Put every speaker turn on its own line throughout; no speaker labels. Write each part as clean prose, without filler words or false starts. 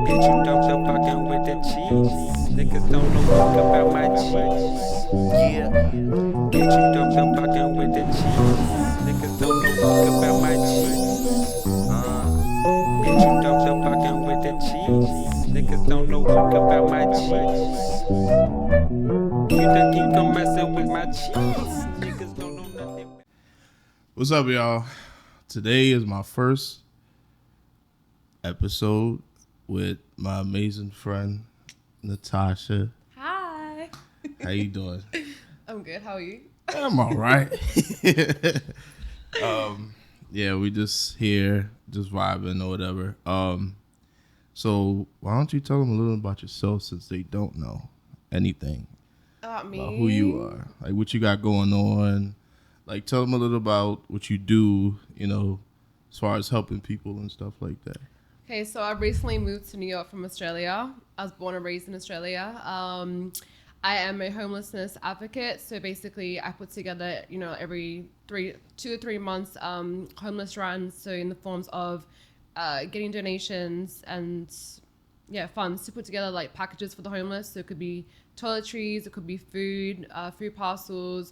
Bitch, you don't stop fucking with the cheese. Niggas don't know fuck about my cheese. Yeah. Bitch, you don't stop fucking with the cheese. Niggas don't know fuck about my cheese. Bitch, you don't stop fucking with the cheese. Niggas don't know fuck about my cheese. You think you come messing with my cheese? Niggas don't know nothing.
What's up, y'all? Today is my first episode with my amazing friend, Natasha.
Hi.
How you doing?
I'm good. How are you?
I'm all right. Yeah, we just here, just vibing or whatever. So why don't you tell them a little about yourself since they don't know anything
About me?
about who you are, like what you got going on. Like, tell them a little about what you do, you know, as far as helping people and stuff like that.
Okay, so I recently moved to New York from Australia. I was born and raised in Australia. I am a homelessness advocate. So basically, I put together, every 2 or 3 months, homeless runs. So in the forms of getting donations and funds to put together like packages for the homeless. So it could be toiletries, it could be food, food parcels.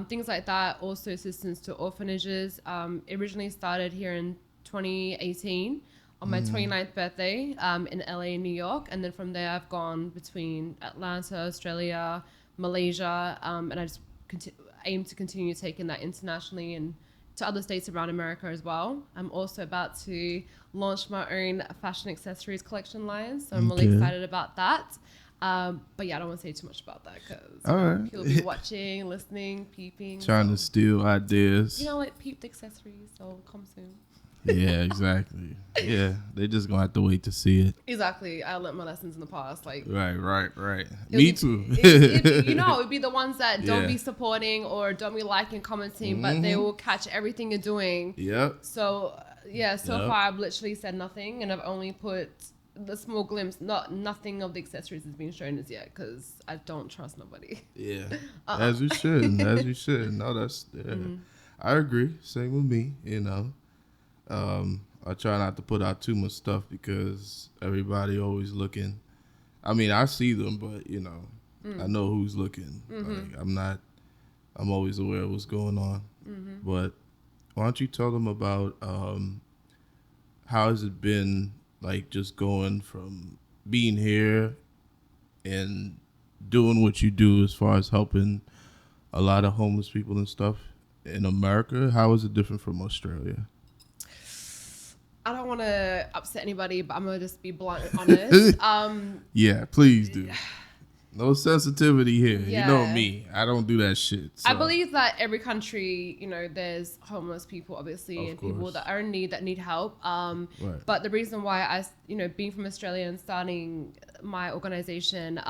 Things like that, also assistance to orphanages. It originally started here in 2018 on my 29th birthday in LA and New York. And then from there, I've gone between Atlanta, Australia, Malaysia, and I just aim to continue taking that internationally and to other states around America as well. I'm also about to launch my own fashion accessories collection line, so I'm really excited about that. But yeah, I don't want to say too much about that because he'll be watching, listening, peeping.
Trying to steal ideas.
Like peep the accessories, so come soon.
Yeah, exactly. Yeah, they just gonna have to wait to see it.
Exactly. I learned my lessons in the past. Like
Right. Me too.
It'd be the ones that don't be supporting or don't be liking, commenting, but they will catch everything you're doing.
Yep.
So far I've literally said nothing, and I've only put the small glimpse. Nothing of the accessories has been shown as yet because I don't trust nobody.
Yeah, as you should. No, that's I agree. Same with me. I try not to put out too much stuff because everybody always looking. I mean, I see them, but I know who's looking. Like, I'm always aware of what's going on. But why don't you tell them about how has it been, like, just going from being here and doing what you do as far as helping a lot of homeless people and stuff in America? How is it different from Australia?
I don't want to upset anybody, but I'm going to just be blunt and honest.
Yeah, please do. No sensitivity here.
Yeah.
You know me. I don't do that shit. So.
I believe that every country, there's homeless people, obviously, and people that are in need, that need help.
Right.
But the reason why I, being from Australia and starting my organization,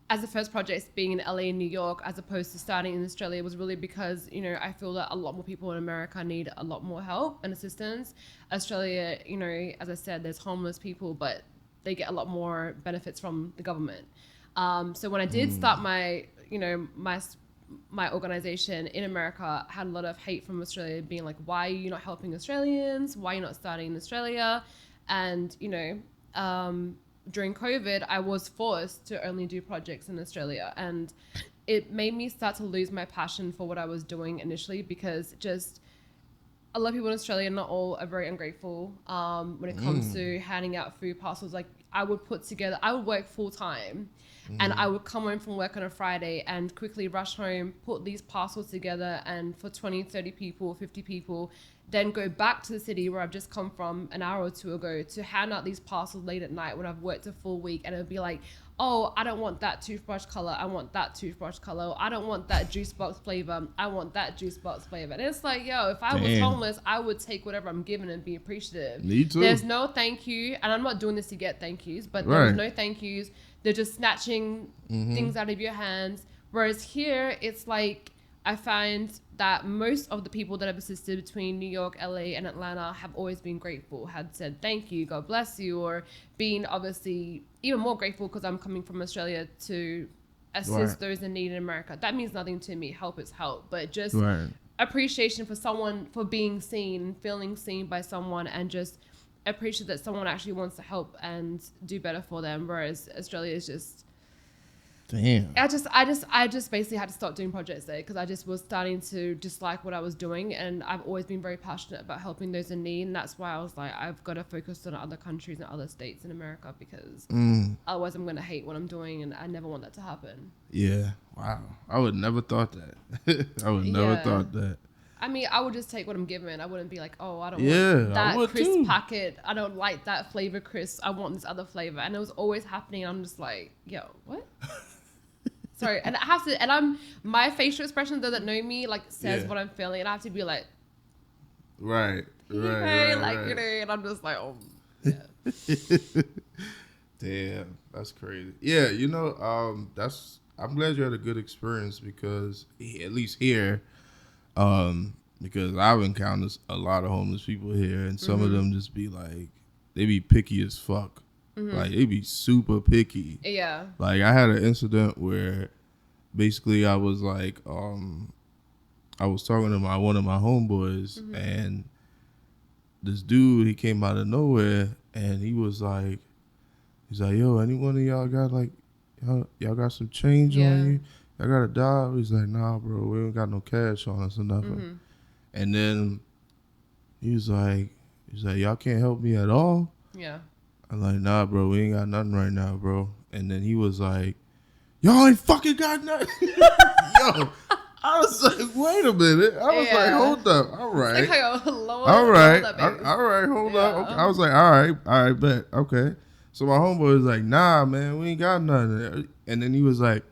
as the first project being in LA and New York, as opposed to starting in Australia, was really because, I feel that a lot more people in America need a lot more help and assistance. Australia, as I said, there's homeless people, but they get a lot more benefits from the government. So when I did start my organization in America, I had a lot of hate from Australia being like, why are you not helping Australians? Why are you not starting in Australia? And, during COVID, I was forced to only do projects in Australia. And it made me start to lose my passion for what I was doing initially, because just a lot of people in Australia, not all, are very ungrateful when it comes to handing out food parcels. Like, I would work full time and I would come home from work on a Friday and quickly rush home, put these parcels together, and for 20, 30 people, 50 people, then go back to the city where I've just come from an hour or two ago to hand out these parcels late at night when I've worked a full week. And it would be like, oh, I don't want that toothbrush color. I want that toothbrush color. I don't want that juice box flavor. I want that juice box flavor. And it's like, yo, if I was homeless, I would take whatever I'm given and be appreciative.
Me too.
There's no thank you. And I'm not doing this to get thank yous, but there's no thank yous. They're just snatching things out of your hands. Whereas here, it's like, I find that most of the people that I've assisted between New York, LA, and Atlanta have always been grateful, had said thank you, God bless you, or being obviously even more grateful because I'm coming from Australia to assist those in need in America. That means nothing to me. Help is help, but just appreciation for someone, for being seen, feeling seen by someone, and just appreciate that someone actually wants to help and do better for them, whereas Australia is just.
Damn.
I just basically had to stop doing projects there because I just was starting to dislike what I was doing, and I've always been very passionate about helping those in need, and that's why I was like, I've got to focus on other countries and other states in America because otherwise I'm going to hate what I'm doing, and I never want that to happen.
Yeah. Wow. I would never thought that. I would never thought that.
I mean, I would just take what I'm given. I wouldn't be like, oh, I don't
I
want that
would
crisp
too.
packet. I don't like that flavor crisp. I want this other flavor. And it was always happening. I'm just like, yo, what? Sorry. And I have to, and my facial expression, those that know me, like, says what I'm feeling. And I have to be like,
Right.
you know, and I'm just like, oh, yeah.
Damn, that's crazy. Yeah, you know, I'm glad you had a good experience because at least here, because I've encountered a lot of homeless people here, and some of them just be like, they be picky as fuck. Like they be super picky.
Yeah.
Like I had an incident where basically I was like, I was talking to one of my homeboys, and this dude, he came out of nowhere, and he's like, yo, any one of y'all got like, y'all got some change on you? I got a dog. He's like, nah, bro, we don't got no cash on us or nothing. And then he was like, y'all can't help me at all?
Yeah.
I'm like, nah, bro, we ain't got nothing right now, bro. And then he was like, y'all ain't fucking got nothing. Yo, I was like, wait a minute. I was like, hold up. All right. All right, hold up. Okay. I was like, all right, bet. Okay. So my homeboy was like, nah, man, we ain't got nothing. And then he was like,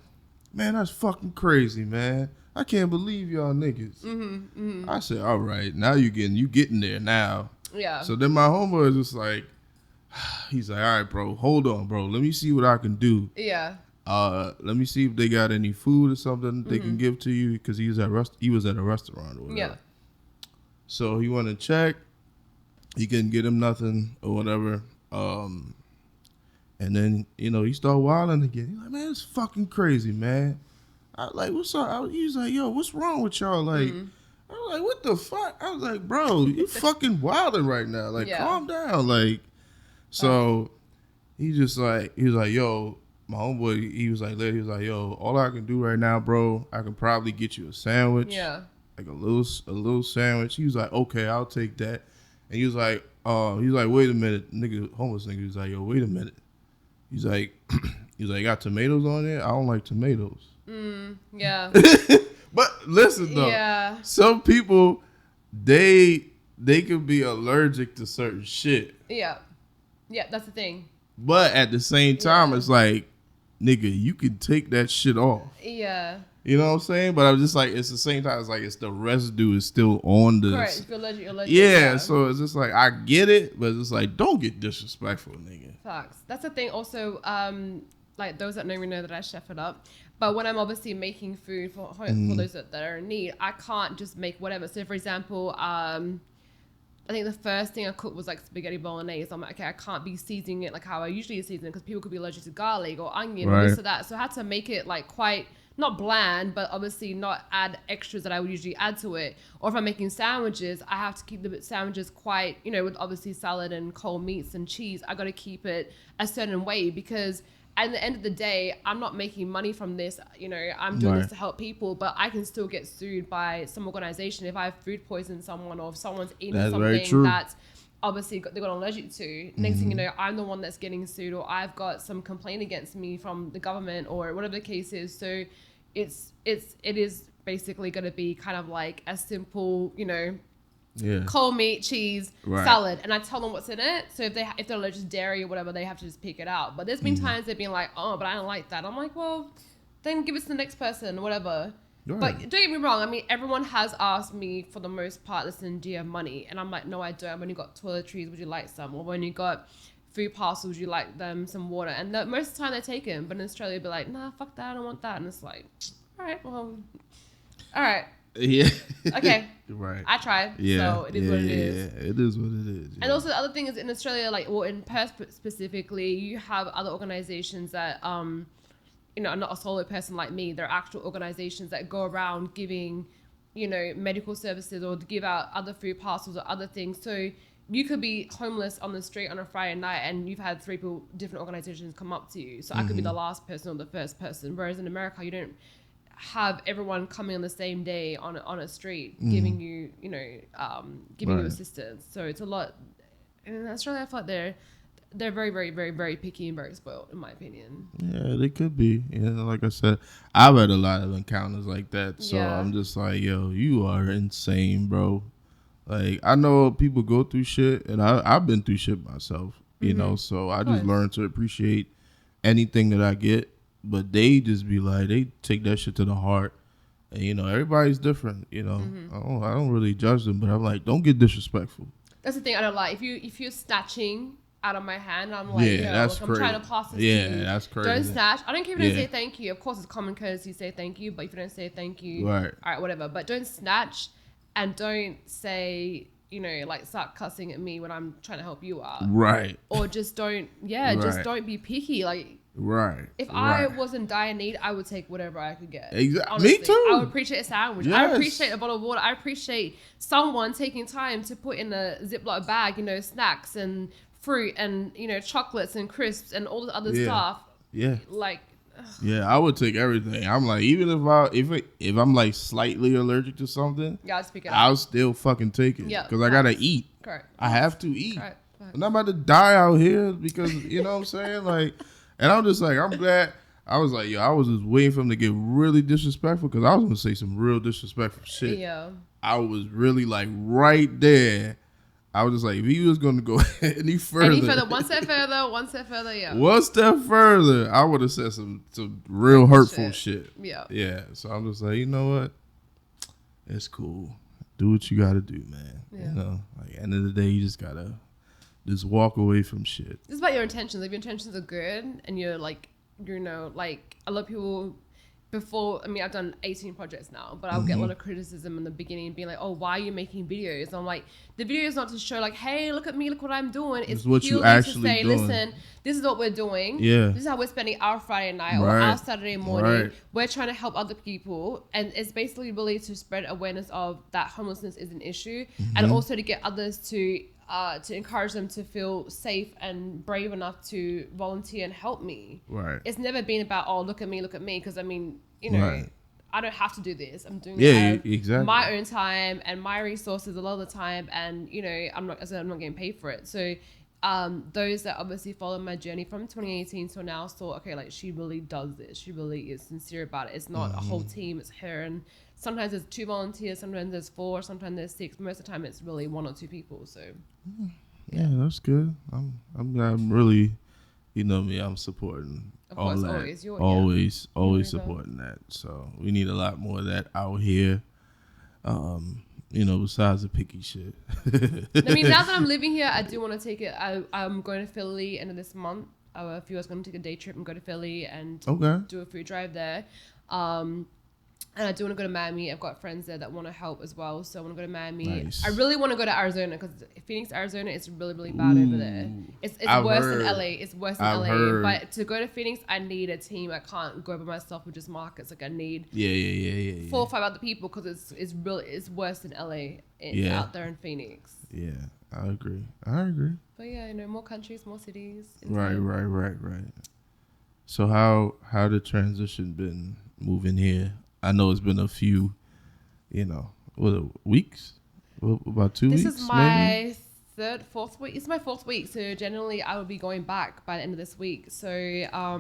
man, that's fucking crazy, man. I can't believe y'all niggas. I said, all right, now you getting there now.
Yeah.
So then my homeboy was just like, he's like, all right, bro, hold on, bro. Let me see what I can do.
Yeah.
Let me see if they got any food or something they can give to you because he was at a restaurant or whatever.
Yeah.
So he went to check. He couldn't get him nothing or whatever. And then, you know, he started wilding again. He's like, man, it's fucking crazy, man. I was like, what's up? He was like, yo, what's wrong with y'all? Like, I was like, what the fuck? I was like, bro, you fucking wilding right now. Like, calm down. Like, so he was like, yo, my homeboy, he was like, yo, all I can do right now, bro, I can probably get you a sandwich. Yeah. Like a little sandwich. He was like, okay, I'll take that. And he was like, wait a minute, nigga, homeless nigga. He was like, yo, wait a minute. He's like, got tomatoes on there? I don't like tomatoes.
Yeah.
But listen though, some people, they could be allergic to certain shit.
Yeah. Yeah, that's the thing.
But at the same time, it's like, nigga, you can take that shit off.
Yeah.
You know what I'm saying? But I'm just like, it's the same time. It's like, it's the residue is still on this.
Correct. If you're allergic.
Yeah, so it's just like, I get it, but it's like, don't get disrespectful, nigga.
Facts. That's the thing. Also, like those that know me know that I chef it up. But when I'm obviously making food for those that are in need, I can't just make whatever. So, for example, I think the first thing I cooked was like spaghetti bolognese. I'm like, okay, I can't be seasoning it like how I usually season it because people could be allergic to garlic or onion or this or that. So I had to make it like quite, not bland, but obviously not add extras that I would usually add to it. Or if I'm making sandwiches, I have to keep the sandwiches quite, you know, with obviously salad and cold meats and cheese. I got to keep it a certain way because at the end of the day, I'm not making money from this. You know, I'm doing this to help people, but I can still get sued by some organization if I have food poisoned someone or if someone's eating something that's obviously they got allergic to. Next thing you know, I'm the one that's getting sued or I've got some complaint against me from the government or whatever the case is. So it is basically going to be kind of like a simple, you know, cold meat, cheese, salad, and I tell them what's in it. So if they're allergic to dairy or whatever, they have to just pick it out. But there's been times they've been like, oh, but I don't like that. I'm like, well, then give it to the next person or whatever. Right. But don't get me wrong. I mean, everyone has asked me for the most part, listen, do you have money? And I'm like, no, I don't. When you got toiletries, would you like some? Or when you got food parcels, you like them, some water. And most of the time they take them. But in Australia, they'll be like, nah, fuck that. I don't want that. And it's like, all right, well, all right.
Yeah.
Okay.
Right.
I tried. Yeah. So it is what it is.
Yeah, it is what it is. Yeah.
And also the other thing is in Australia, like, or in Perth specifically, you have other organizations that, you know, are not a solo person like me. They're actual organizations that go around giving, you know, medical services or give out other food parcels or other things. So you could be homeless on the street on a Friday night and you've had 3 people, different organizations come up to you. So I could be the last person or the first person. Whereas in America, you don't have everyone coming on the same day on a street giving you, giving you assistance. So it's a lot. And in Australia, I feel like they're very, very, very, very picky and very spoiled, in my opinion.
Yeah, they could be. Like I said, I've had a lot of encounters like that. So I'm just like, yo, you are insane, bro. Like, I know people go through shit, and I've been through shit myself, you know. So I just learned to appreciate anything that I get. But they just be like, they take that shit to the heart. And, everybody's different, I don't really judge them, but I'm like, don't get disrespectful.
That's the thing I don't like. If you're snatching out of my hand, I'm like,
that's
I'm
crazy.
trying to pass this to you.
Yeah, that's crazy.
Don't snatch. I don't care if you don't say thank you. Of course, it's common courtesy to say thank you, but if you don't say thank you, all right, whatever. But don't snatch and don't say, start cussing at me when I'm trying to help you out.
Right.
Or just don't, just don't be picky. Like,
right.
If I was in dire need, I would take whatever I could get.
Exactly. Me too.
I would appreciate a sandwich. Yes. I appreciate a bottle of water. I appreciate someone taking time to put in a Ziploc bag, snacks and fruit and, chocolates and crisps and all the other stuff.
Yeah.
Like,
yeah, I would take everything. I'm like, even if I'm like slightly allergic to something,
I'd speak it up.
I'll still fucking take it.
Yeah.
Because I gotta eat.
Correct.
I have to eat.
Correct.
I'm not about to die out here because you know what I'm saying? Like, and I'm just like, I'm glad. I was like, I was just waiting for him to get really disrespectful because I was gonna say some real disrespectful shit.
Yeah.
I was really like right there. I was just like, if he was going to go any further,
one step further, yeah.
One step further, I would have said some real hurtful shit.
Yeah.
Yeah. So I'm just like, you know what? It's cool. Do what you got to do, man.
Yeah.
Like, end of the day, you just got to just walk away from shit.
It's about your intentions. If your intentions are good and you're like, like a lot of people before, I've done 18 projects now, but I'll get a lot of criticism in the beginning being like, oh, why are you making videos? And I'm like, the video is not to show like, hey, look at me, look what I'm doing. It's
what you actually
to say,
doing.
listen, this is what we're doing.
Yeah.
This is how we're spending our Friday night or our Saturday morning.
Right.
We're trying to help other people. And it's basically really to spread awareness of that homelessness is an issue and also to get others to encourage them to feel safe and brave enough to volunteer and help me.
Right.
It's never been about, oh, look at me. Because I don't have to do this. I'm doing
exactly.
my own time and my resources a lot of the time, and I'm not getting paid for it. So those that obviously follow my journey from 2018 till now saw, okay, like she really does this. She really is sincere about it. It's not a whole team. It's her, and sometimes there's 2 volunteers, sometimes there's 4, sometimes there's 6. Most of the time, it's really 1 or 2 people. So
yeah, that's good. I'm really, me, I'm supporting.
Of
all
course,
that. Always supporting that. So we need a lot more of that out here. Besides the picky shit.
now that I'm living here, I do want to take it. I'm going to Philly end of this month. A few of us going to take a day trip and go to Philly and do a food drive there. And I do want to go to Miami. I've got friends there that want to help as well. So I want to go to Miami.
Nice.
I really want to go to Arizona because Phoenix, Arizona, it's really, really bad over there. It's worse than LA. It's worse than LA.
Heard.
But to go to Phoenix, I need a team. I can't go by myself with just markets. Like I need 4 or 5 other people because it's worse than LA out there in Phoenix.
Yeah, I agree.
But yeah, more countries, more cities.
Right. So how the transition been moving here? I know it's been a few, weeks? About 2 weeks?
This is my 4th week. It's my 4th week. So generally I will be going back by the end of this week. So I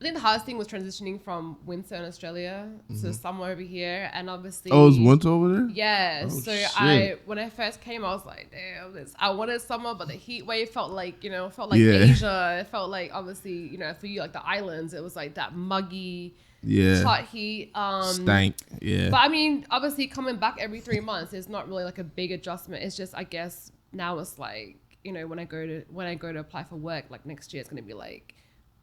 think the hardest thing was transitioning from winter in Australia to summer over here. And obviously...
Oh, it's winter over there?
Yeah.
Oh,
so
shit.
when I first came, I was like, damn, I wanted summer, but the heat wave felt like Asia. It felt like, obviously, for you, like the islands, it was like that muggy... hot heat,
stank. Yeah.
But obviously coming back every 3 months is not really like a big adjustment. It's just, I guess now it's like, when I go to apply for work, like next year, it's going to be like,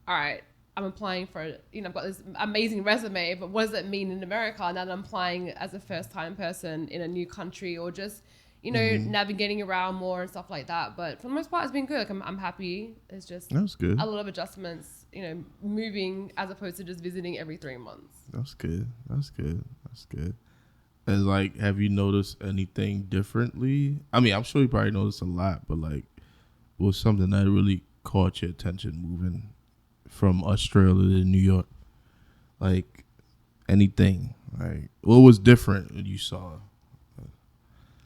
all right, I'm applying for, I've got this amazing resume, but what does it mean in America now that I'm applying as a first time person in a new country, or just, navigating around more and stuff like that. But for the most part, it's been good. Like I'm happy. It's just
that's good.
A lot of adjustments, moving as opposed to just visiting every 3 months.
That's good. And like, have you noticed anything differently? I mean, I'm sure you probably noticed a lot, but like, what's something that really caught your attention moving from Australia to New York? Like, anything? Like, what was different that you saw?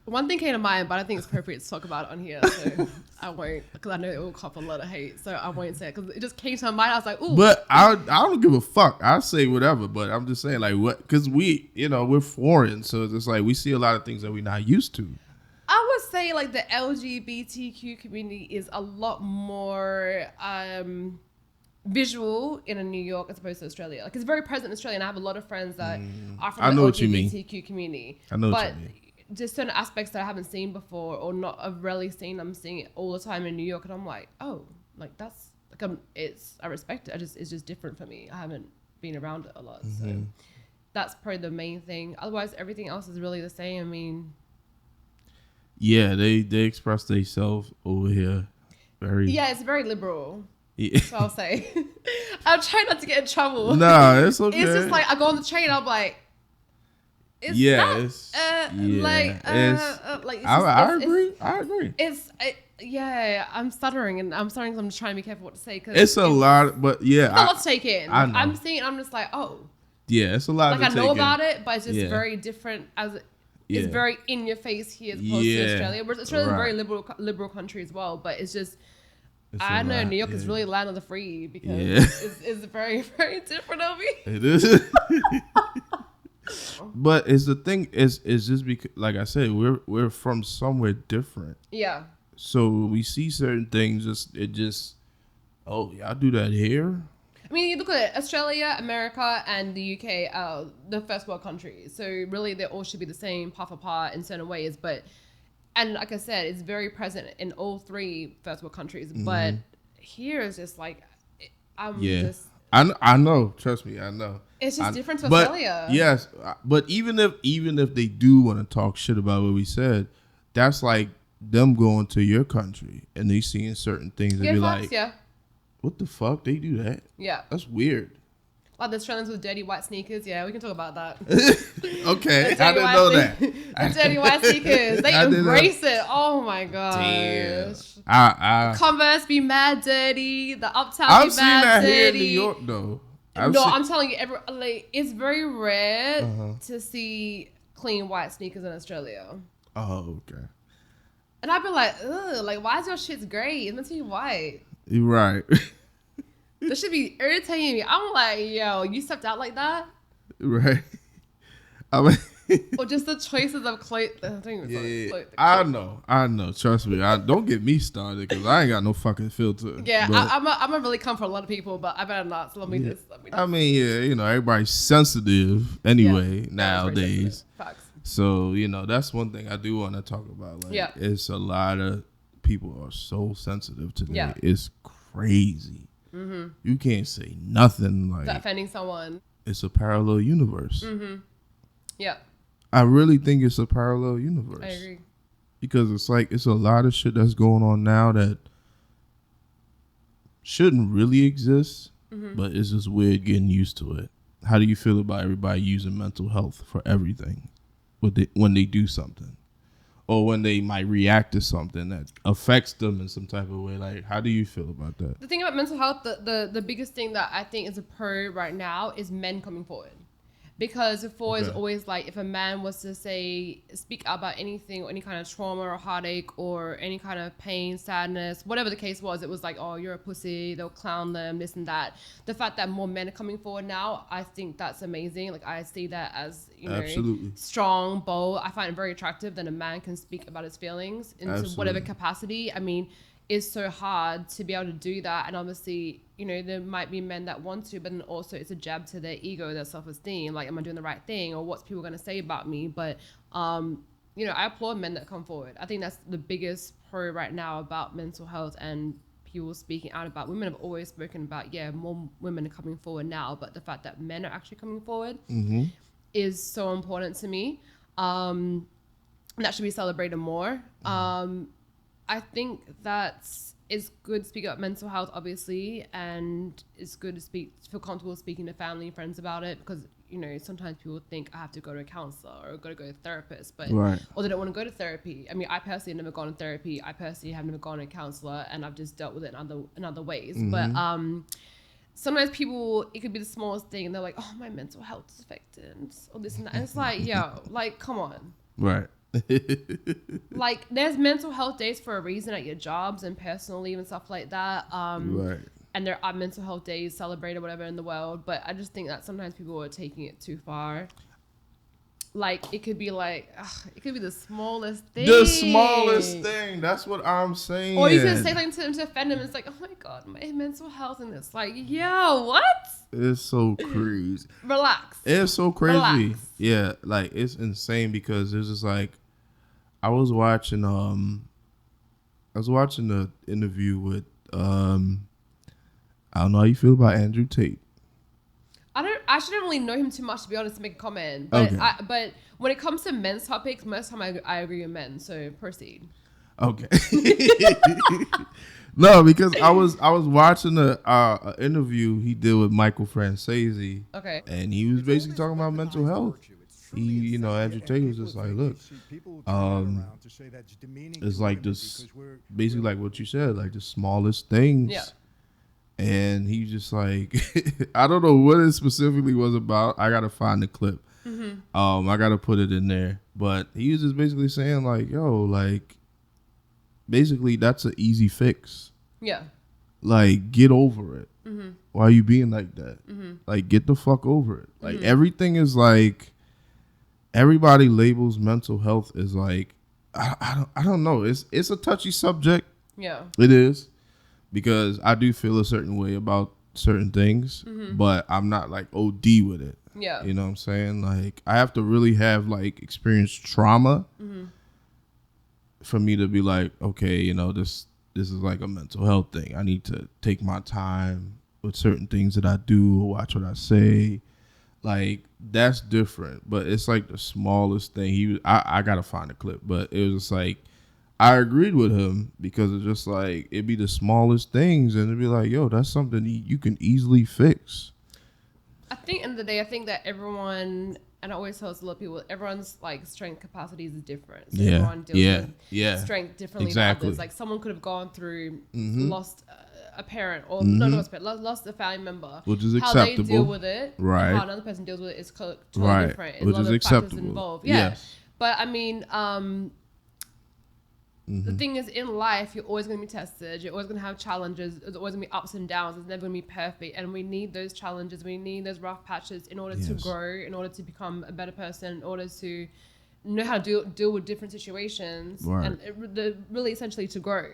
One thing came to mind, but I think it's appropriate to talk about it on here, so I won't, because I know it will cop a lot of hate, so I won't say it, because it just came to my mind. I was like, ooh.
But I don't give a fuck. I'll say whatever, but I'm just saying, like, what? Because we're foreign, so it's just like we see a lot of things that we're not used to.
I would say, like, the LGBTQ community is a lot more visual in New York as opposed to Australia. Like, it's very present in Australia, and I have a lot of friends that are from the LGBTQ community.
I know what you mean.
Just certain aspects that I haven't seen before or not have rarely seen, I'm seeing it all the time in New York, and I'm like, oh, like that's like I respect it. It's just different for me. I haven't been around it a lot, so that's probably the main thing. Otherwise, everything else is really the same. I mean,
yeah, they express themselves over here very.
Yeah, it's very liberal.
Yeah.
So I'll say. I'm trying not to get in trouble.
Nah, it's okay.
It's just like I go on the train, I'm like. I
agree.
I'm stuttering and I'm starting. So I'm just trying to be careful what to say because
it's a lot, but yeah,
it's a lot to take in. I'm seeing it. I'm just like, oh,
yeah, it's a lot.
Like to I know about it, but it's just very different. It's very in your face here as opposed to Australia. Whereas Australia is a very liberal country as well, but it's just. I know New York is really land of the free because it's very, very different of me.
It is. But it's the thing is just because, like I said, we're from somewhere different. Yeah. So we see certain things. Oh, y'all do that here.
I mean, you look at it, Australia, America, and the UK are the first world countries. So really, they all should be the same, half apart in certain ways. And like I said, it's very present in all three first world countries. But here is just like,
I know. Trust me, I know.
It's just different to Australia.
Yes, but even if they do want to talk shit about what we said, that's like them going to your country and they seeing certain things and be like, what the fuck? They do that? Yeah. That's weird.
Like the Australians with dirty white sneakers. Yeah, we can talk about that.
Okay, I didn't know that.
The dirty white sneakers. They embrace it. Oh my gosh. Damn. Converse be mad dirty. The Uptown be mad dirty. I've seen that here in New York though. I'm telling you, it's very rare to see clean white sneakers in Australia.
Oh, okay.
And I'd be like, ugh, like why is your shit's gray? It's meant to be white.
You're right.
This should be irritating me. I'm like, yo, you stepped out like that?
Right. I mean,
or just the choices of clothes.
I know. Trust me. Don't get me started because I ain't got no fucking filter.
Yeah, I'm gonna really come for a lot of people, but I better not. So let me just.
I mean, everybody's sensitive anyway nowadays. Facts. So that's one thing I do want to talk about. Like, it's a lot of people are so sensitive today. Yeah. It's crazy. Mm-hmm. You can't say nothing like
offending someone.
It's a parallel universe.
Mm-hmm. Yeah.
I really think it's a parallel universe.
I agree.
Because it's a lot of shit that's going on now that shouldn't really exist, but it's just weird getting used to it. How do you feel about everybody using mental health for everything when they do something? Or when they might react to something that affects them in some type of way. Like, how do you feel about that?
The thing about mental health, the biggest thing that I think is a pro right now is men coming forward. Because before it's always like if a man was to speak about anything or any kind of trauma or heartache or any kind of pain, sadness, whatever the case was, it was like, oh, you're a pussy, they'll clown them, this and that. The fact that more men are coming forward now, I think that's amazing. Like I see that as,
Absolutely.
Strong, bold. I find it very attractive that a man can speak about his feelings into whatever capacity. I mean, it's so hard to be able to do that. And obviously, there might be men that want to, but then also it's a jab to their ego, their self-esteem. Like, am I doing the right thing? Or what's people going to say about me? But, I applaud men that come forward. I think that's the biggest pro right now about mental health and people speaking out about. Women have always spoken about, more women are coming forward now. But the fact that men are actually coming forward is so important to me. And that should be celebrated more. I think that's it's good to speak about mental health, obviously, and it's good to feel comfortable speaking to family and friends about it, because sometimes people think I have to go to a counselor or got to go to a therapist, but or they don't want to go to therapy. I mean, I personally have never gone to therapy. I personally have never gone to a counselor, and I've just dealt with it in other ways. But sometimes people, it could be the smallest thing, and they're like, "Oh, my mental health is affected," or this and that. And it's like, yo, like, come on,
right.
Like, there's mental health days for a reason at your jobs and personal leave and stuff like that.
Right.
And there are mental health days celebrated, whatever, in the world. But I just think that sometimes people are taking it too far. Like, it could be like, it could be the smallest thing.
The smallest thing. That's what I'm saying.
Or you can say something to offend them. And it's like, oh my God, my mental health. And it's like, yo, what?
It's so crazy.
Relax.
It's so crazy.
Relax.
Yeah, like, it's insane because it's just like, I was watching the interview with I don't know how you feel about Andrew Tate.
I shouldn't really know him too much, to be honest, to make a comment. But
Okay.
But when it comes to men's topics, most of the time I agree with men. So proceed.
Okay. No, because I was watching a interview he did with Michael Francese.
Okay.
And he was basically talking about mental health. Andrew Tate was just like, look, it's like this, basically like what you said, like the smallest things.
Yeah.
And he just like, I don't know what it specifically was about. I gotta find the clip. I gotta put it in there. But he was just basically saying like, yo, like, basically that's an easy fix.
Yeah.
Like, get over it. Why are you being like that? Like, get the fuck over it. Like, everything is like, everybody labels mental health as like, I don't know. It's a touchy subject.
Yeah.
It is. Because I do feel a certain way about certain things, but I'm not like OD with it.
Yeah.
You know what I'm saying? Like, I have to really have like experienced trauma for me to be like, okay, this is like a mental health thing. I need to take my time with certain things that I do, watch what I say. Like, that's different. But it's like the smallest thing. I gotta find a clip, but it was just like, I agreed with him because it's just like, it'd be the smallest things and it'd be like, yo, that's something you can easily fix.
I think, end of the day, I think that everyone, and I always tell a lot of people, everyone's like strength capacities is different. So everyone deals with strength differently than others. Like, someone could have gone through, lost a parent, or not lost a parent, lost a family member.
Which is
how
acceptable.
How they deal with it,
right?
And how another person deals with it is totally different.
Which
a lot
is
of
acceptable.
factors involved.
Yes.
But I mean, the thing is, in life, you're always going to be tested. You're always going to have challenges. There's always going to be ups and downs. It's never going to be perfect. And we need those challenges. We need those rough patches in order to grow, in order to become a better person, in order to know how to deal with different situations.
Right.
And really, essentially, to grow.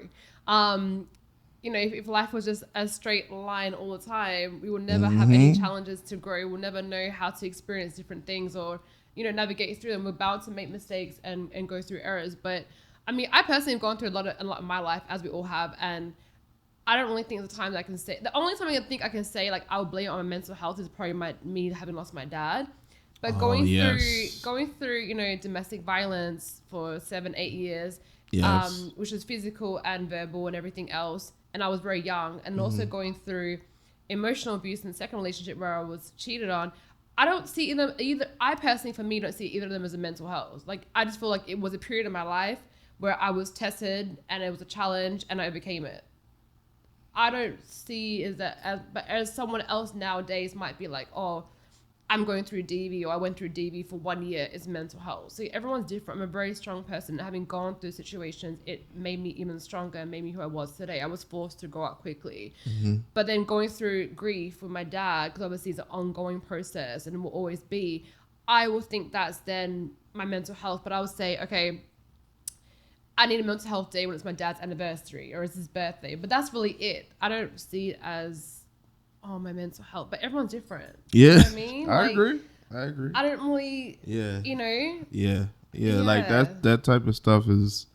If life was just a straight line all the time, we would never have any challenges to grow. We'll never know how to experience different things or, navigate through them. We're bound to make mistakes and go through errors. But I mean, I personally have gone through a lot in my life, as we all have, and I don't really think there's a time that I can say. The only time I think I can say, like, I'll blame it on my mental health is probably me having lost my dad. But going through, domestic violence for 7-8 years, which was physical and verbal and everything else, and I was very young, and also going through emotional abuse in the second relationship where I was cheated on. I don't see either. I personally, for me, don't see either of them as a mental health. Like, I just feel like it was a period of my life where I was tested and it was a challenge and I overcame it. I don't see but as someone else nowadays might be like, oh, I'm going through DV, or I went through DV for 1 year, it's mental health. So everyone's different. I'm a very strong person. Having gone through situations, it made me even stronger and made me who I was today. I was forced to grow up quickly. But then going through grief with my dad, because obviously it's an ongoing process and will always be, I will think that's then my mental health. But I would say, okay, I need a mental health day when it's my dad's anniversary or it's his birthday. But that's really it. I don't see it as, oh, my mental health. But everyone's different.
Yeah.
You know what I mean?
I agree.
I don't really,
Yeah.
Yeah.
Like that type of stuff is,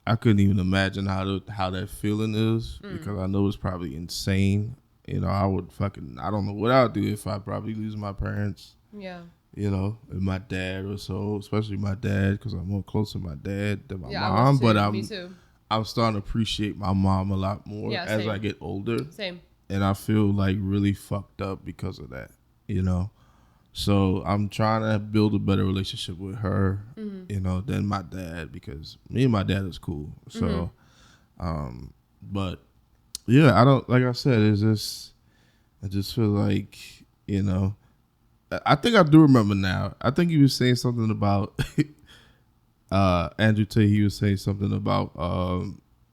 I couldn't even imagine how that feeling is because I know it's probably insane. I don't know what I would do if I probably lose my parents.
Yeah.
And my dad or so, especially my dad, because I'm more close to my dad than my
I
mom.
was too.
But
Me too.
I'm starting to appreciate my mom a lot more as
same.
I get older.
Same.
And I feel like really fucked up because of that, you know. So I'm trying to build a better relationship with her, you know, than my dad, because me and my dad is cool. So, but yeah, I don't, like I said, I just feel like, you know, I think I do remember now. I think he was saying something about Andrew Tate. He was saying something about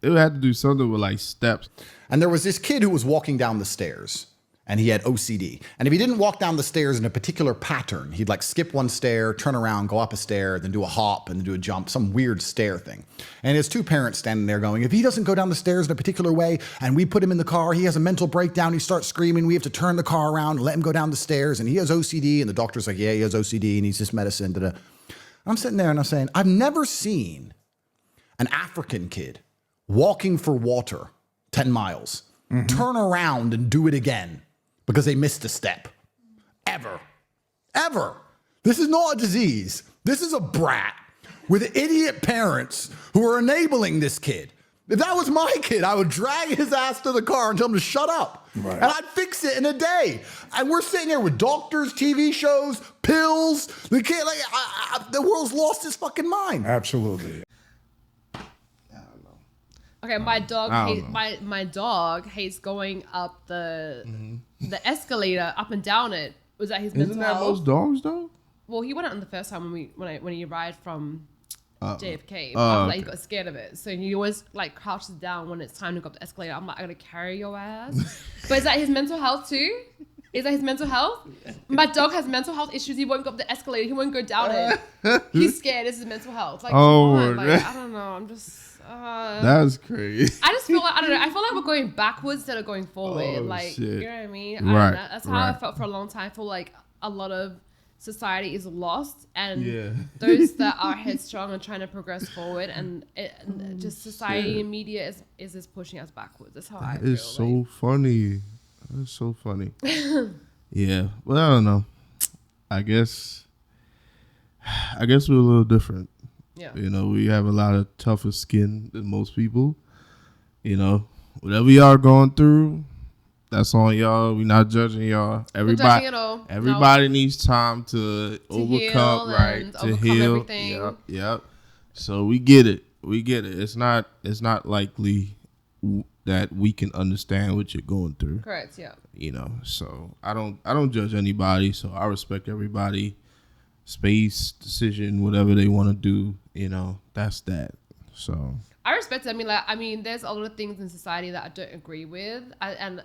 it had to do something with like steps.
And there was this kid who was walking down the stairs, and he had OCD. And if he didn't walk down the stairs in a particular pattern, he'd like skip one stair, turn around, go up a stair, then do a hop, and then do a jump, some weird stair thing. And his 2 parents standing there going, if he doesn't go down the stairs in a particular way, and we put him in the car, he has a mental breakdown, he starts screaming, we have to turn the car around and let him go down the stairs, and he has OCD, and the doctor's like, yeah, he has OCD, and he's this medicine, da-da. I'm sitting there and I'm saying, I've never seen an African kid walking for water 10 miles, turn around and do it again because they missed a step. Ever. This is not a disease. This is a brat with idiot parents who are enabling this kid. If that was my kid, I would drag his ass to the car and tell him to shut up. Right. And I'd fix it in a day. And we're sitting here with doctors, TV shows, pills. The kid, the world's lost its fucking mind.
Absolutely.
Okay, my dog my dog hates going up the escalator, up and down it. Was that his mental health?
Isn't that most dogs though?
Well, he went on the first time when he arrived from JFK. He got scared of it, so he always like crouches down when it's time to go up the escalator. I'm like, I gotta carry your ass. But is that his mental health too? Is that his mental health? My dog has mental health issues. He won't go up the escalator. He won't go down it. He's scared. This is mental health. Like, I don't know. I'm just.
That's crazy.
I just feel like, I don't know. I feel like we're going backwards instead of going forward.
Shit.
You know what I mean?
Right.
That's how I felt for a long time. I feel like a lot of society is lost, and those that are headstrong and trying to progress forward, and just society and media is just pushing us backwards. That's how I feel.
It's so funny. That's so funny. Yeah. Well, I don't know. I guess we're a little different.
Yeah.
You know, we have a lot of tougher skin than most people. You know, whatever y'all going through, that's on y'all. We're not judging y'all. Everybody needs time to overcome, to heal.
Everything.
Yep. So we get it. It's not likely that we can understand what you're going through.
Correct. Yeah.
You know, so I don't judge anybody. So I respect everybody. Space, decision, whatever they want to do, you know, that's that. So
I respect it. I mean, there's a lot of things in society that I don't agree with. And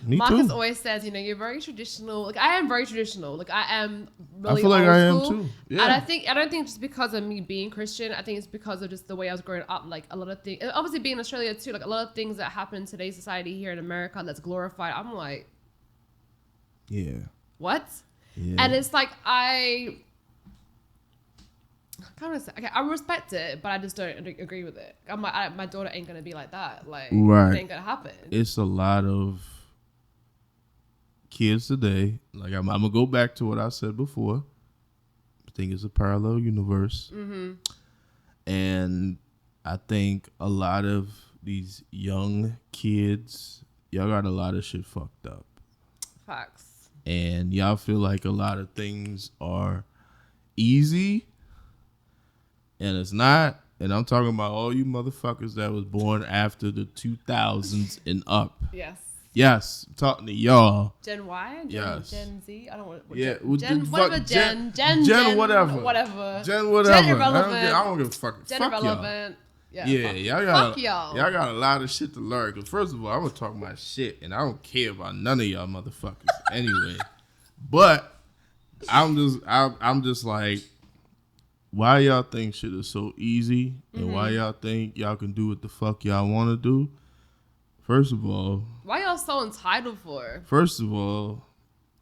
me
Marcus
too.
always says, you know, you're very traditional. Like, I am very traditional. Like, I am really
I feel like
old
I am
school.
too. Yeah.
And I don't think just because of me being Christian. I think it's because of just the way I was growing up. Like, a lot of things, obviously being in Australia too, like a lot of things that happen in today's society here in America that's glorified. I'm like, what? Yeah. And it's like, I respect it, but I just don't agree with it. I'm like, my daughter ain't gonna be like that. Like, it ain't gonna happen.
It's a lot of kids today. Like, I'm gonna go back to what I said before. I think it's a parallel universe, and I think a lot of these young kids, y'all got a lot of shit fucked up.
Facts.
And y'all feel like a lot of things are easy. And it's not. And I'm talking about all you motherfuckers that was born after the 2000s and up. Yes. I'm talking to y'all.
Gen Y? Gen Z? I don't want to.
Yeah.
Gen whatever. Gen
whatever.
Whatever.
Gen whatever.
Gen irrelevant.
I don't give a fuck.
Gen
fuck
irrelevant.
Y'all.
Fuck
y'all. Y'all got a lot of shit to learn. Cause first of all, I'm gonna talk my shit, and I don't care about none of y'all motherfuckers anyway. But I'm just like, why y'all think shit is so easy, and why y'all think y'all can do what the fuck y'all want to do? First of all,
why y'all so entitled for?
First of all,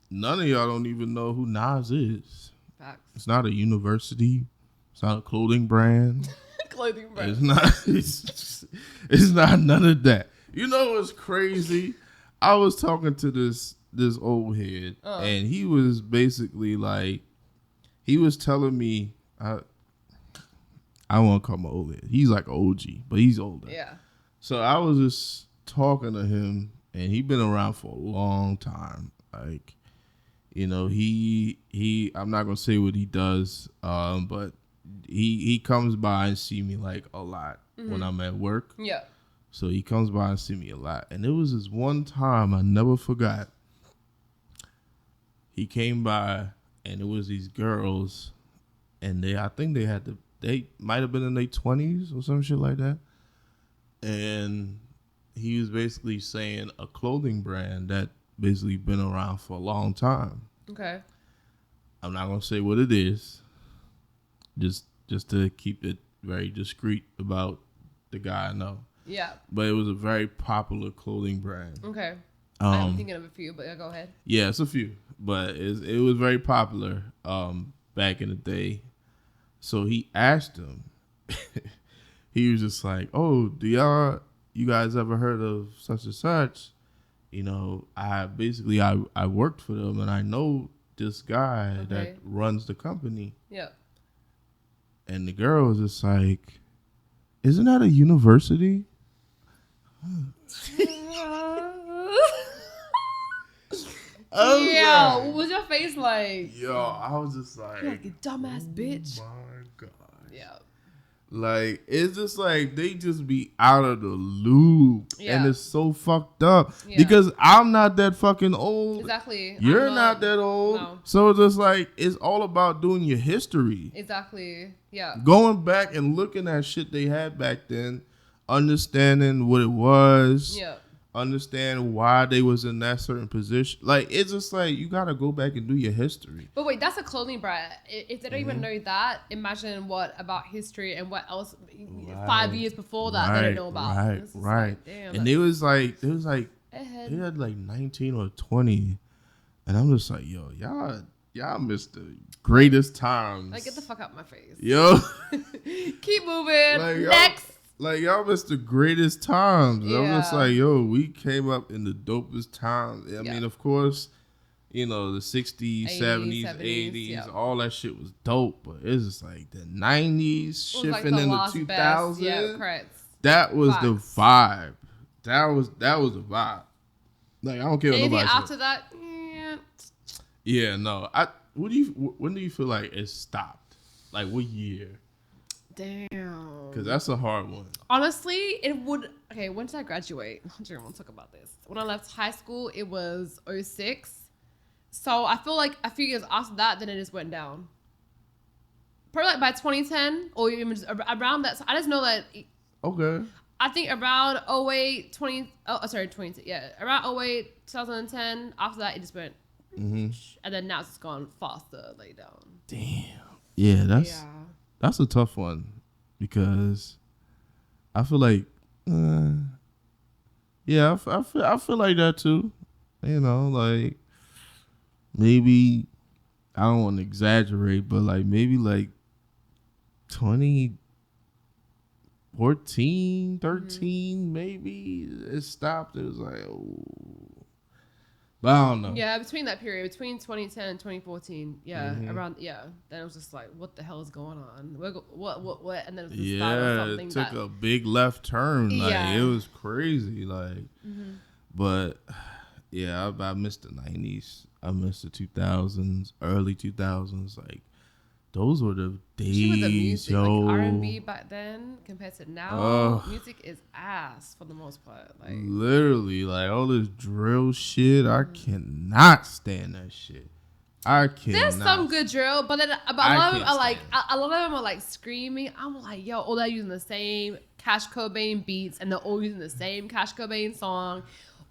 none of y'all don't even know who Nas is.
Facts.
It's not a university. It's not a clothing brand.
Clothing brand.
It's not. It's not none of that. You know what's crazy? I was talking to this old head, and he was basically like, he was telling me, I I won't call him old head. He's like an OG, but he's older.
Yeah.
So I was just talking to him, and he been around for a long time. Like, you know, he I'm not gonna say what he does, but he comes by and see me like a lot when I'm at work.
Yeah.
So he comes by and see me a lot. And it was this one time I never forgot. He came by and it was these girls, and I think they might have been in their 20s or some shit like that. And he was basically saying a clothing brand that basically been around for a long time.
Okay.
I'm not gonna say what it is, just to keep it very discreet about the guy I know.
Yeah.
But it was a very popular clothing brand.
Okay. I'm thinking of a few, but yeah, go ahead.
Yeah, it's a few, but it was very popular back in the day. So he asked him. He was just like, "Oh, you guys ever heard of such and such? You know, I worked for them, and I know this guy that runs the company."
Yeah.
And the girl was just like, "Isn't that a university?"
Yeah, what was your face like?
Yo, I was just like,
You're like, you dumbass bitch.
Oh my God.
Yeah.
Like, it's just like they just be out of the loop.
Yeah.
And it's so fucked up.
Yeah.
Because I'm not that fucking old.
Exactly.
You're not that old.
No.
So it's just like, it's all about doing your history.
Exactly. Yeah.
Going back and looking at shit they had back then, understanding what it was.
Yeah.
Understand why they was in that certain position. Like, it's just like, you gotta go back and do your history.
But wait, that's a clothing brand. If they don't even know that, imagine what about history and what else 5 years before that they don't know about.
Right.
Like, damn,
And they was like they
ahead.
had like 19 or 20. And I'm just like, yo, y'all missed the greatest times.
Like, get the fuck out of my face.
Yo.
Keep moving.
Like,
Next.
Like, y'all missed the greatest times.
Yeah.
I'm just like, yo, we came up in the dopest times. I mean, of course, you know, the 60s, 70s, 80s, all that shit was dope. But it's just like the 90s, shifting
like
into
the
2000s.
Yeah, correct.
That was the vibe. That was the vibe. Like, I don't care what
Anything
nobody
after
said.
that,
Yeah, no. When do you feel like it stopped? Like, what year?
damn.
Because that's a hard one.
Honestly, it would. Okay, when did I graduate? I don't want to talk about this. When I left high school, it was 06. So I feel like a few years after that, then it just went down. Probably like by 2010 or even just around that. So I just know that.
Okay.
I think around 08, 20. Oh, sorry, 20. Yeah, around 08, 2010. After that, it just went.
Mm-hmm.
And then now it's just gone faster, lay down.
Damn. Yeah, that's a tough one because I feel like, yeah, I feel like that too. You know, like maybe I don't want to exaggerate, but like maybe like 2014, 13, maybe it stopped. It was like, oh. But I don't know.
Yeah, between that period, between 2010 and 2014, around, then it was just like, what the hell is going on? What? And then it was the start of something
it took a big left turn. Like, it was crazy. Like, but yeah, I missed the 90s. I missed the 2000s, early 2000s. Like, those were the days,
with the music,
yo.
like R&B back then compared to now, music is ass for the most part. Like,
literally, like all this drill shit, I cannot stand that shit. I cannot.
there's some good drill, but then a lot of them are like screaming. I'm like, yo, all they're using the same Cash Cobain beats, and they're all using the same Cash Cobain song,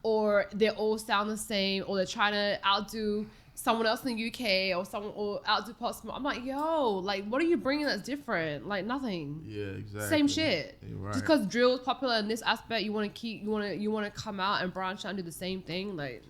or they all sound the same, or they're trying to outdo someone else in the UK or outdo Pop Smoke. I'm like, yo, like, what are you bringing that's different? Like, nothing.
Yeah, exactly.
Same shit.
Right.
Just because drill is popular in this aspect, you want to come out and branch out and do the same thing, like.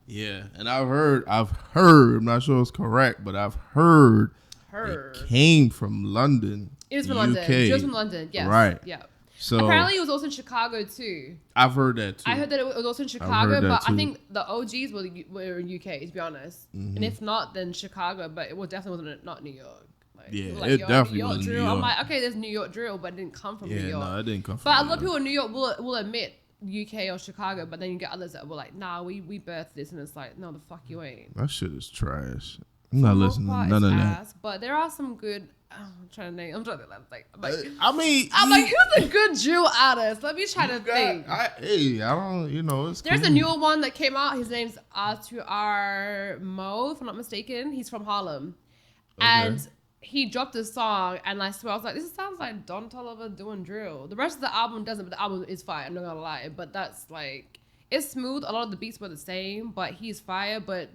Yeah, and I've heard. I'm not sure it's correct, but I've heard. It came from London.
It was from
UK.
London. It was from London. Yes.
Right.
Yeah.
So
apparently it was also in Chicago too.
I've heard that too.
I heard that it was also in Chicago, but I think the OGs were in UK, to be honest. And if not, then Chicago. But it definitely wasn't not New York. Like,
Yeah,
like,
it
yo,
definitely
New York
wasn't New
drill. I'm
York.
like, okay, there's New York drill, but it didn't come from New
Yeah,
York.
no, it didn't come from
But a
New
lot of
York.
people in New York will admit UK or Chicago, but then you get others that were like, nah, we birthed this, and it's like, no, the fuck you ain't.
That shit is trash.
For
I'm not
the most
listening to
part,
none
it's
of that.
ass, but there are some good. I'm trying to name. I'm trying to like.
I mean,
I'm like, who's a good drill artist? Let me try to think.
I don't, it's
There's
cool.
a newer one that came out. His name's R2R Mo, if I'm not mistaken. He's from Harlem.
Okay.
And he dropped a song, and I swear, I was like, this sounds like Don Toliver doing drill. The rest of the album doesn't, but the album is fire. I'm not gonna lie. But that's like, it's smooth. A lot of the beats were the same, but he's fire. But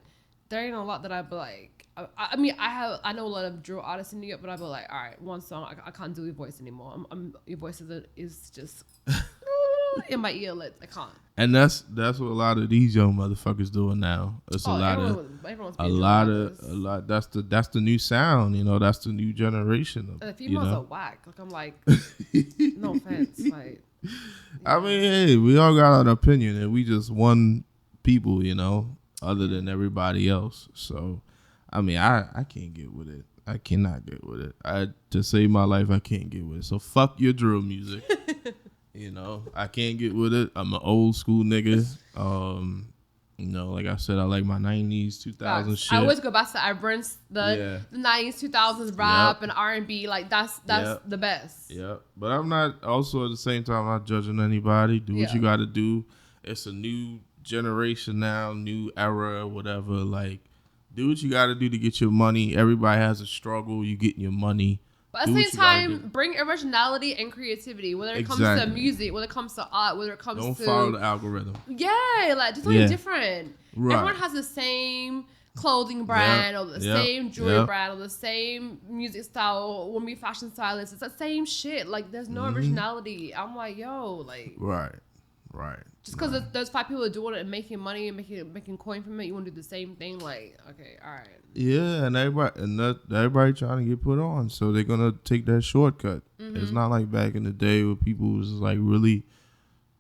there ain't a lot that I'd be like, I mean, I know a lot of drill artists in New York, but I'd be like, all right, one song, I can't do your voice anymore. Your voice is just in my ear. I can't.
And that's what a lot of these young motherfuckers doing now. It's
everyone's
a lot. That's the new sound. That's the new generation of.
The females are whack. Like I'm like, no offense. Like,
I mean, hey, we all got an opinion, and we just one people, other than everybody else. So, I mean, I can't get with it. I cannot get with it. To save my life, I can't get with it. So fuck your drill music. I can't get with it. I'm an old school nigga. Like I said, I like my 90s, 2000s shit.
I always go back to the 90s, 2000s rap and R&B. Like that's the best.
Yeah, but I'm not. Also at the same time, I'm not judging anybody. Do what you got to do. It's a new generation now, new era, whatever. Like, do what you got to do to get your money. Everybody has a struggle. You getting your money.
But at the same time, bring originality and creativity, whether it comes to music, whether it comes to art, whether it comes to...
Don't follow the algorithm.
Yeah, like, do something different.
Right.
Everyone has the same clothing brand or the same jewelry brand or the same music style or women fashion stylists. It's the same shit. Like, there's no originality. I'm like, yo, like...
Right.
Just because there's 5 people doing it and making money and making coin from it, you want to do the same thing? Like, okay, all right.
Yeah, and everybody trying to get put on, so they're gonna take that shortcut. It's not like back in the day where people was like really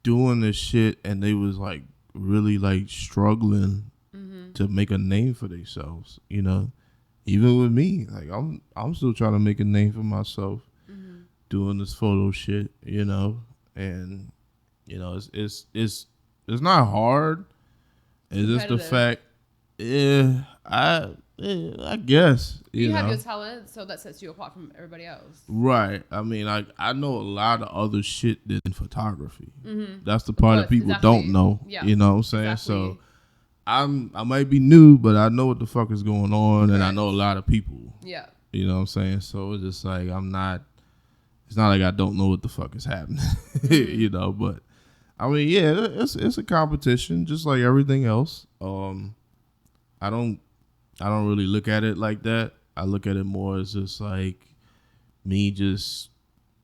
doing this shit and they was like really like struggling to make a name for themselves. Even with me, like I'm still trying to make a name for myself doing this photo shit. And it's not hard. It's just the fact. I guess
you have your talent, so that sets you apart from everybody else.
Right. I mean, I know a lot of other shit than photography. That's the part that people don't know. Yeah. You know what I'm saying? Exactly. So I might be new, but I know what the fuck is going on, and I know a lot of people.
Yeah.
You know what I'm saying? So it's just like it's not like I don't know what the fuck is happening. But I mean, yeah, it's a competition just like everything else. I don't really look at it like that. I look at it more as just like me just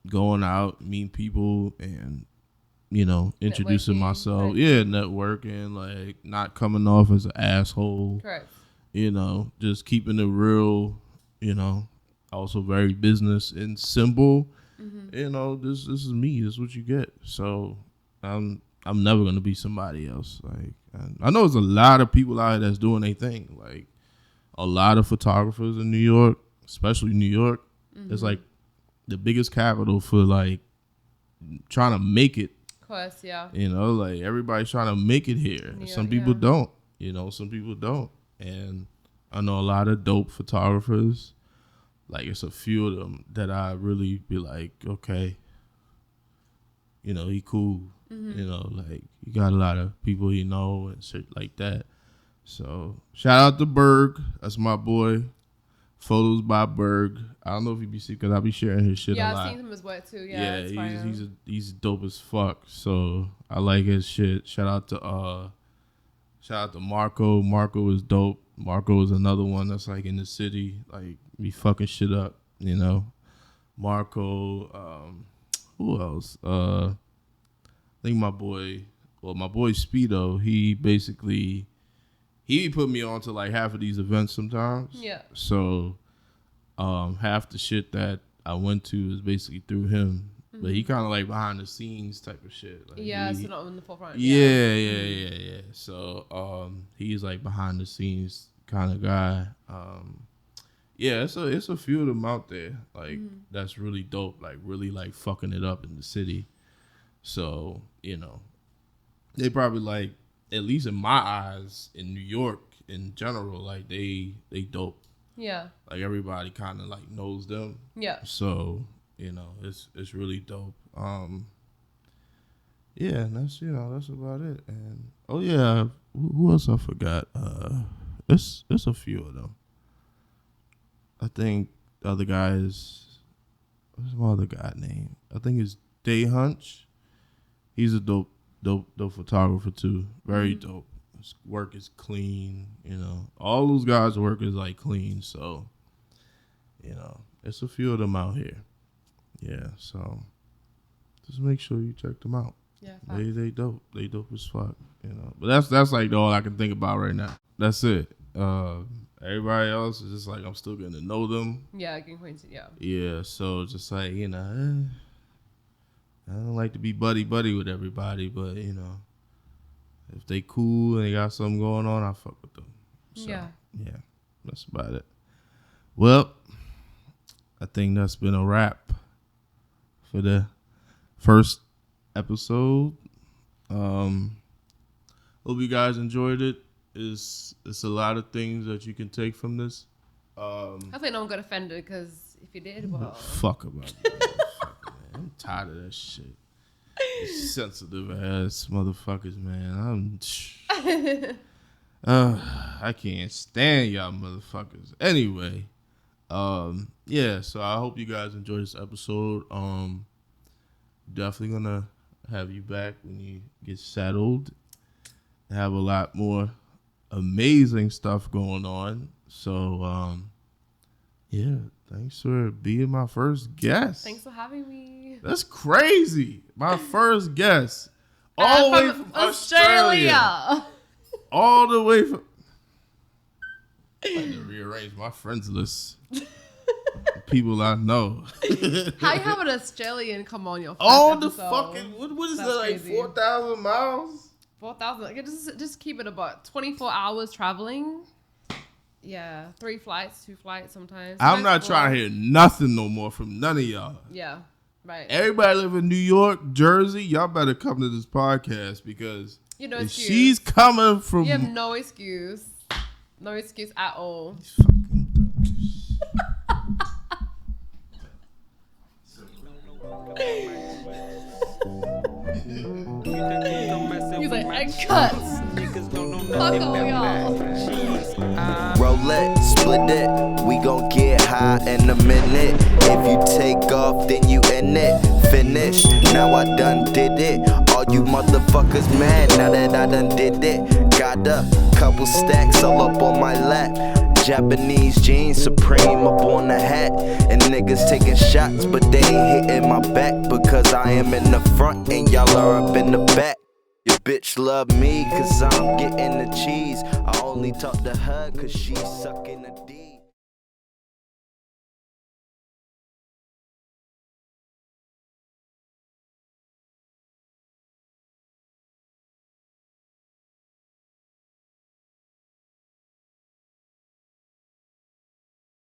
going out, meeting people, and introducing myself. Right. Yeah, networking, like not coming off as an asshole.
Correct.
Just keeping it real. Also very business and simple. This is me. This is what you get. So I'm never gonna be somebody else. Like I know there's a lot of people out here that's doing their thing. Like a lot of photographers in New York, especially New York. It's like the biggest capital for like trying to make it.
Of course, yeah.
Like everybody's trying to make it here. Some people don't. Some people don't. And I know a lot of dope photographers. Like it's a few of them that I really be like, okay, he cool. Like you got a lot of people and shit like that. So shout out to Berg. That's my boy. Photos by Berg. I don't know if he be sick because I be sharing his shit a lot.
Yeah, I've seen him as well too. Yeah,
he's dope as fuck. So I like his shit. Shout out to Marco. Marco is dope. Marco is another one that's like in the city, like be fucking shit up. Marco. Who else? I think my boy Speedo. He put me on to like half of these events sometimes. Yeah. So, half the shit that I went to is basically through him. But he kind of like behind the scenes type of shit. Like
so not in the forefront.
Yeah. So, he's like behind the scenes kind of guy. Yeah, it's a few of them out there, like, that's really dope, like, really, like, fucking it up in the city. So, you know, they probably, like, at least in my eyes, in New York, in general, like, they dope.
Yeah.
Like, everybody kind of, like, knows them.
Yeah.
So, you know, it's really dope. Yeah, and that's, you know, that's about it. And, oh, yeah, who else I forgot? It's a few of them. I think the other guy is, what's my other guy name? I think it's Day Hunch. He's a dope photographer too. Very dope. His work is clean, you know. All those guys' work is like clean, so, you know, it's a few of them out here. Yeah, so just make sure you check them out.
Yeah.
They dope. They dope as fuck, you know. But that's like all I can think about right now. That's it. Everybody else is just like, I'm still getting to know them.
Yeah, getting acquainted, yeah.
Yeah, so just like, you know, I don't like to be buddy with everybody, but, you know, if they cool and they got something going on, I fuck with them. So, yeah, that's about it. Well, I think that's been a wrap for the first episode. Hope you guys enjoyed it. It's a lot of things that you can take from this.
Hopefully no one got offended, because if you did, well.
Fuck about that. I'm tired of that shit. These sensitive ass motherfuckers, man. I can't stand y'all motherfuckers. Anyway, yeah, so I hope you guys enjoyed this episode. Definitely gonna have you back when you get settled. Have a lot more amazing stuff going on. So, yeah, thanks for being my first guest.
Thanks for having me.
That's crazy. My first guest. All the way from Australia. All the way from... I had to rearrange my friends list. People I know.
How you have an Australian come on your first
all the
episode?
fucking... What is
That's
that, like
crazy.
4,000 miles?
4,000. Like, just keep it about 24 hours traveling. Yeah, 3 flights, 2 flights sometimes.
I'm not trying to hear nothing no more from none of y'all.
Yeah, right.
Everybody live in New York, Jersey. Y'all better come to this podcast, because
You know,
if
excuse.
she's coming from...
You have no excuse. No excuse at all. He's like, I cut. Fuck all y'all.
Roll it, split it, we gon' get high in a minute. If you take off, then you in it. Finish, now I done did it. All you motherfuckers mad now that I done did it. Got a couple stacks all up on my lap. Japanese jeans, Supreme up on the hat. And niggas taking shots, but they ain't hitting my back, because I am in the front and y'all are up in the back. Your bitch love me, cause I'm getting the cheese. I only talk to her, cause she's sucking the D.